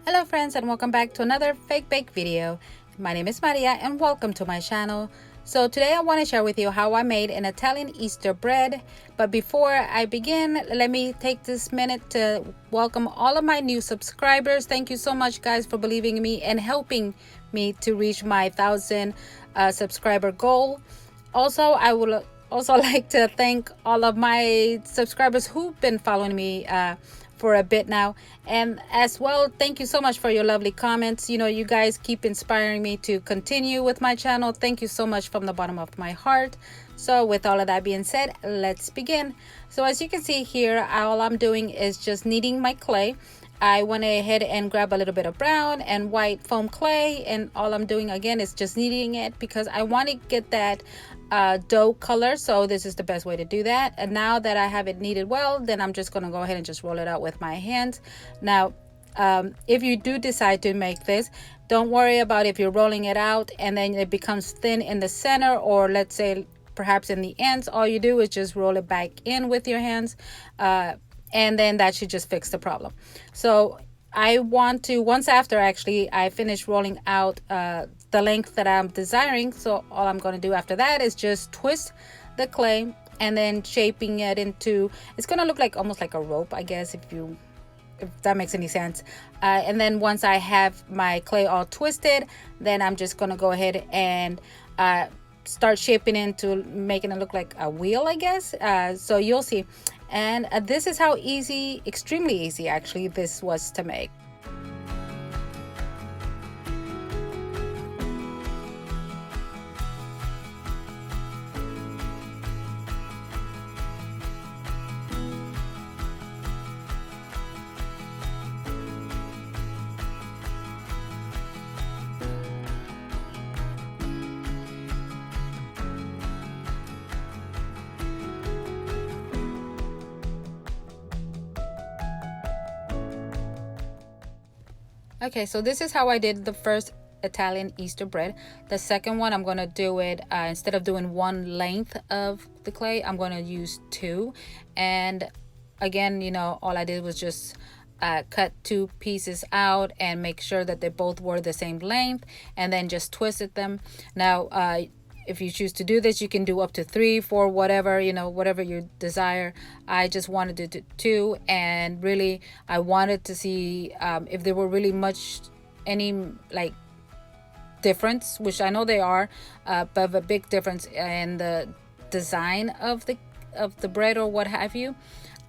Hello friends, and welcome back to another fake bake video. My name is Maria and welcome to my channel. So today I want to share with you how I made an Italian Easter bread. But before I begin, let me take this minute to welcome all of my new subscribers. Thank you so much guys for believing in me and helping me to reach my 1,000 subscriber goal. Also, I would also like to thank all of my subscribers who've been following me for a bit now, and as well, thank you so much for your lovely comments. You guys keep inspiring me to continue with my channel. Thank you so much from the bottom of my heart. So with all of that being said, let's begin. So as you can see here, all I'm doing is just kneading my clay. I went ahead and grabbed a little bit of brown and white foam clay, and all I'm doing again is just kneading it because I want to get that dough color. So this is the best way to do that. And now that I have it kneaded well, then I'm just going to go ahead and just roll it out with my hands. Now if you do decide to make this, don't worry about if you're rolling it out and then it becomes thin in the center, or let's say perhaps in the ends. All you do is just roll it back in with your hands, and then that should just fix the problem. So I want to, once after actually I finish rolling out the length that I'm desiring, so all I'm going to do after that is just twist the clay and then shaping it into, it's going to look like almost like a rope, I guess, if that makes any sense. And then once I have my clay all twisted, then I'm just going to go ahead and start shaping into making it look like a wheel, I guess. So you'll see. And this is how easy, extremely easy actually, this was to make. Okay, so this is how I did the first Italian Easter bread. The second one, I'm going to do it, instead of doing one length of the clay, I'm going to use two. And again, all I did was just cut two pieces out and make sure that they both were the same length, and then just twisted them. Now, if you choose to do this, you can do up to 3, 4, whatever, whatever you desire. I just wanted to do 2, and really I wanted to see if there were really any like difference, which I know they are, but a big difference in the design of the bread or what have you.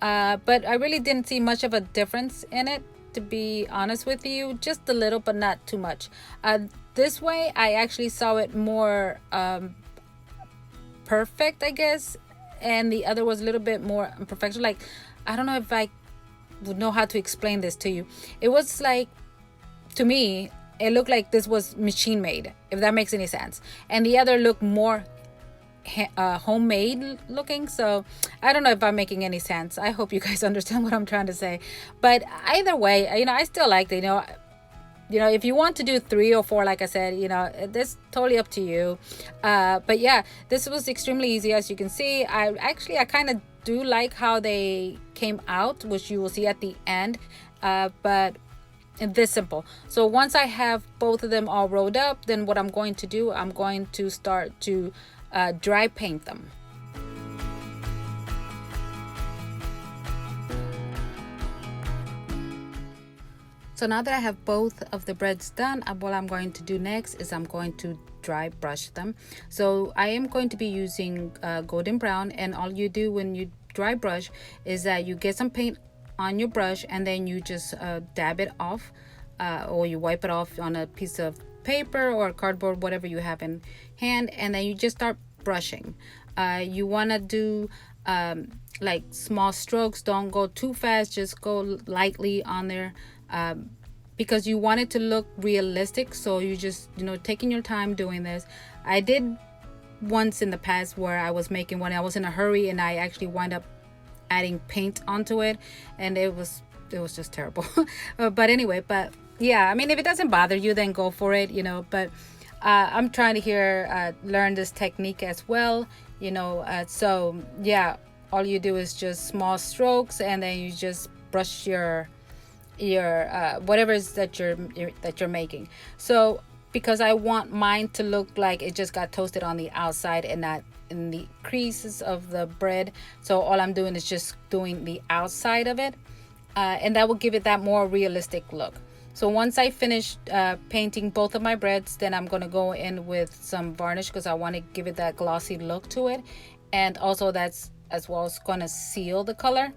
But I really didn't see much of a difference in it, to be honest with you. Just a little, but not too much. This way I actually saw it more perfect, I guess, and the other was a little bit more imperfection. Like, I don't know if I would know how to explain this to you. It was like, to me, it looked like this was machine made, if that makes any sense, and the other looked more homemade looking. So I don't know if I'm making any sense. I hope you guys understand what I'm trying to say. But either way, I still liked it. If you want to do 3 or 4, like I said, that's totally up to you. But yeah, this was extremely easy. As you can see, I kind of do like how they came out, which you will see at the end. But this simple. So once I have both of them all rolled up, then what I'm going to do, I'm going to start to dry paint them. So now that I have both of the breads done, what I'm going to do next is I'm going to dry brush them. So I am going to be using golden brown, and all you do when you dry brush is that you get some paint on your brush and then you just dab it off, or you wipe it off on a piece of paper or cardboard, whatever you have in hand, and then you just start brushing. You want to do like small strokes. Don't go too fast, just go lightly on there, because you want it to look realistic. So you just taking your time doing this. I did once in the past where I was making one, I was in a hurry, and I actually wind up adding paint onto it, and it was just terrible. But anyway, but yeah, I mean, if it doesn't bother you, then go for it, but I'm trying to learn this technique as well, so yeah, all you do is just small strokes, and then you just brush your your whatever is that you're making. So because I want mine to look like it just got toasted on the outside and not in the creases of the bread, so all I'm doing is just doing the outside of it, and that will give it that more realistic look. So once I finish painting both of my breads, then I'm going to go in with some varnish because I want to give it that glossy look to it, and also that's as well as going to seal the color.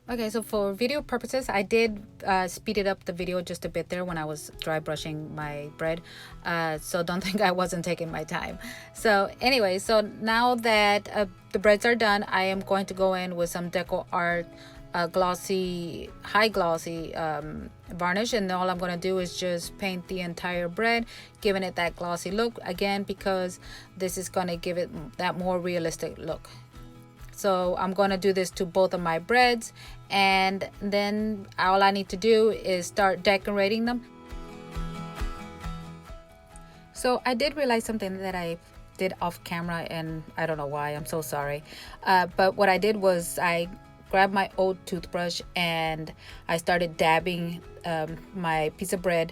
Okay, so for video purposes, I did speeded up the video just a bit there when I was dry brushing my bread. So don't think I wasn't taking my time. So anyway, so now that the breads are done, I am going to go in with some Deco Art glossy, high glossy varnish, and all I'm going to do is just paint the entire bread, giving it that glossy look again, because this is going to give it that more realistic look. So I'm going to do this to both of my breads, and then all I need to do is start decorating them. So I did realize something that I did off camera, and I don't know why, I'm so sorry. But what I did was I grabbed my old toothbrush and I started dabbing my piece of bread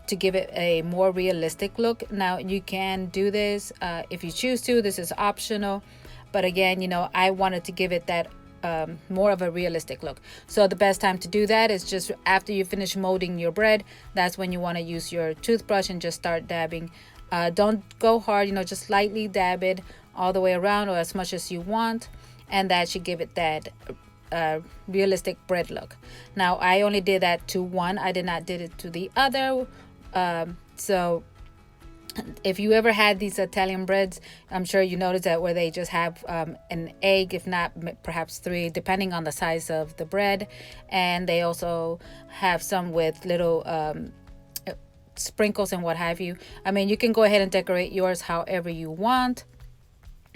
to give it a more realistic look. Now you can do this if you choose to. This is optional. But again, you know, I wanted to give it that more of a realistic look. So the best time to do that is just after you finish molding your bread. That's when you want to use your toothbrush and just start dabbing. Don't go hard, you know, just lightly dab it all the way around or as much as you want. And that should give it that realistic bread look. Now, I only did that to one. I did not did it to the other. So if you ever had these Italian breads, I'm sure you noticed that where they just have an egg, if not perhaps three, depending on the size of the bread. And they also have some with little sprinkles and what have you. I mean, you can go ahead and decorate yours however you want.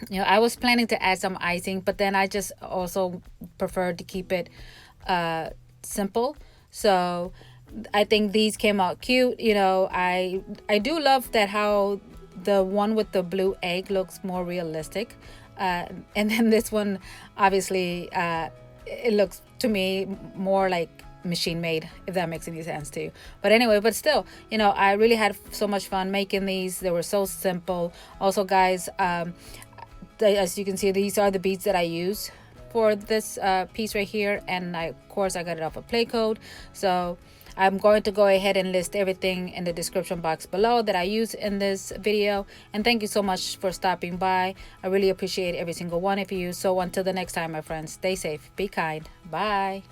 You know, I was planning to add some icing, but then I just also preferred to keep it simple. So I think these came out cute. You know, I do love that how the one with the blue egg looks more realistic, and then this one obviously it looks to me more like machine made, if that makes any sense to you. But anyway, but still, you know, I really had so much fun making these. They were so simple. Also, guys, as you can see, these are the beads that I use for this piece right here, and of course I got it off of Play Code. So I'm going to go ahead and list everything in the description box below that I use in this video. And thank you so much for stopping by. I really appreciate every single one of you. So until the next time, my friends, stay safe, be kind, bye.